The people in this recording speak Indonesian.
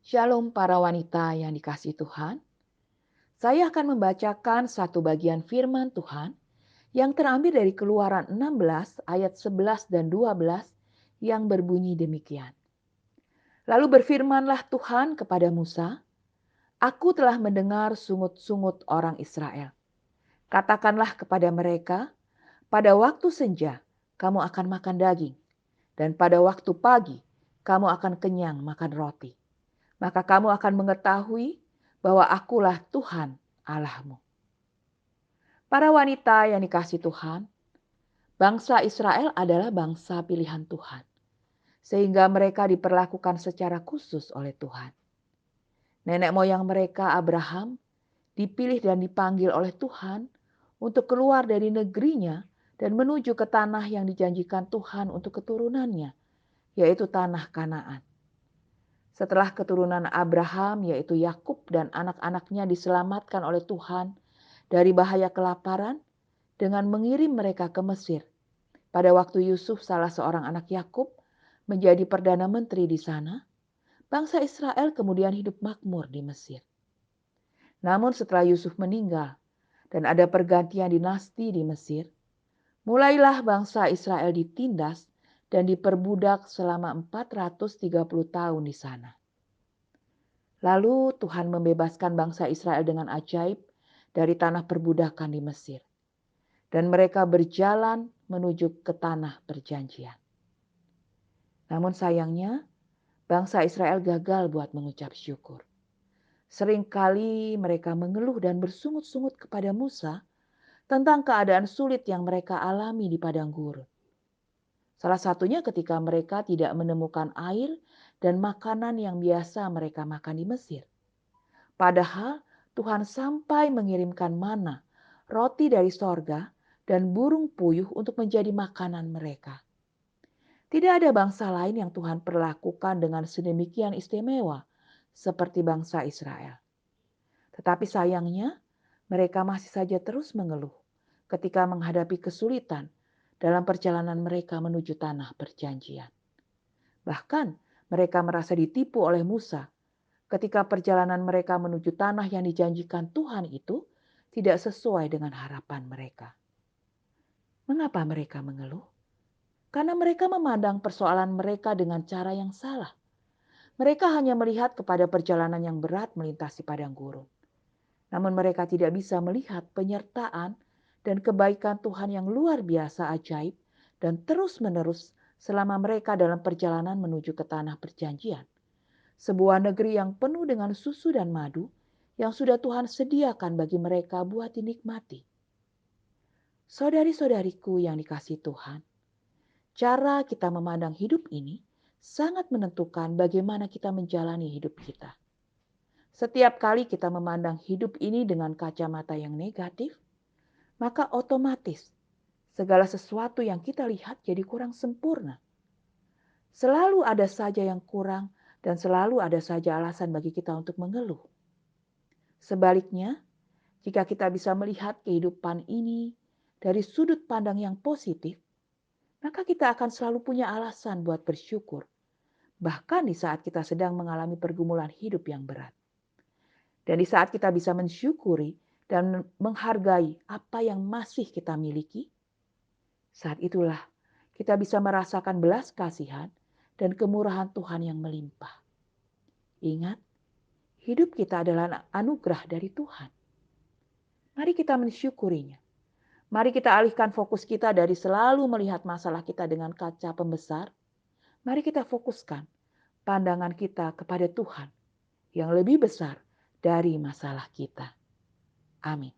Shalom para wanita yang dikasihi Tuhan. Saya akan membacakan satu bagian firman Tuhan yang terambil dari Keluaran 16 ayat 11 dan 12 yang berbunyi demikian. Lalu berfirmanlah Tuhan kepada Musa, "Aku telah mendengar sungut-sungut orang Israel. Katakanlah kepada mereka, pada waktu senja kamu akan makan daging, dan pada waktu pagi kamu akan kenyang makan roti. Maka kamu akan mengetahui bahwa akulah Tuhan Allahmu." Para wanita yang dikasihi Tuhan, bangsa Israel adalah bangsa pilihan Tuhan, sehingga mereka diperlakukan secara khusus oleh Tuhan. Nenek moyang mereka Abraham dipilih dan dipanggil oleh Tuhan untuk keluar dari negerinya dan menuju ke tanah yang dijanjikan Tuhan untuk keturunannya, yaitu tanah Kanaan. Setelah keturunan Abraham, yaitu Yakub dan anak-anaknya diselamatkan oleh Tuhan dari bahaya kelaparan dengan mengirim mereka ke Mesir. Pada waktu Yusuf, salah seorang anak Yakub, menjadi perdana menteri di sana, bangsa Israel kemudian hidup makmur di Mesir. Namun setelah Yusuf meninggal dan ada pergantian dinasti di Mesir, mulailah bangsa Israel ditindas dan diperbudak selama 430 tahun di sana. Lalu Tuhan membebaskan bangsa Israel dengan ajaib dari tanah perbudakan di Mesir. Dan mereka berjalan menuju ke tanah perjanjian. Namun sayangnya, bangsa Israel gagal buat mengucap syukur. Seringkali mereka mengeluh dan bersungut-sungut kepada Musa tentang keadaan sulit yang mereka alami di padang gurun. Salah satunya ketika mereka tidak menemukan air dan makanan yang biasa mereka makan di Mesir. Padahal Tuhan sampai mengirimkan mana, roti dari sorga, dan burung puyuh untuk menjadi makanan mereka. Tidak ada bangsa lain yang Tuhan perlakukan dengan sedemikian istimewa seperti bangsa Israel. Tetapi sayangnya mereka masih saja terus mengeluh ketika menghadapi kesulitan dalam perjalanan mereka menuju tanah perjanjian. Bahkan mereka merasa ditipu oleh Musa ketika perjalanan mereka menuju tanah yang dijanjikan Tuhan itu tidak sesuai dengan harapan mereka. Mengapa mereka mengeluh? Karena mereka memandang persoalan mereka dengan cara yang salah. Mereka hanya melihat kepada perjalanan yang berat melintasi padang gurun. Namun mereka tidak bisa melihat penyertaan dan kebaikan Tuhan yang luar biasa ajaib dan terus-menerus selama mereka dalam perjalanan menuju ke tanah perjanjian. Sebuah negeri yang penuh dengan susu dan madu yang sudah Tuhan sediakan bagi mereka buat dinikmati. Saudari-saudariku yang dikasihi Tuhan, cara kita memandang hidup ini sangat menentukan bagaimana kita menjalani hidup kita. Setiap kali kita memandang hidup ini dengan kacamata yang negatif, maka otomatis segala sesuatu yang kita lihat jadi kurang sempurna. Selalu ada saja yang kurang dan selalu ada saja alasan bagi kita untuk mengeluh. Sebaliknya, jika kita bisa melihat kehidupan ini dari sudut pandang yang positif, maka kita akan selalu punya alasan buat bersyukur, bahkan di saat kita sedang mengalami pergumulan hidup yang berat. Dan di saat kita bisa mensyukuri dan menghargai apa yang masih kita miliki, saat itulah kita bisa merasakan belas kasihan dan kemurahan Tuhan yang melimpah. Ingat, hidup kita adalah anugerah dari Tuhan. Mari kita mensyukurinya. Mari kita alihkan fokus kita dari selalu melihat masalah kita dengan kaca pembesar. Mari kita fokuskan pandangan kita kepada Tuhan yang lebih besar dari masalah kita. Amin.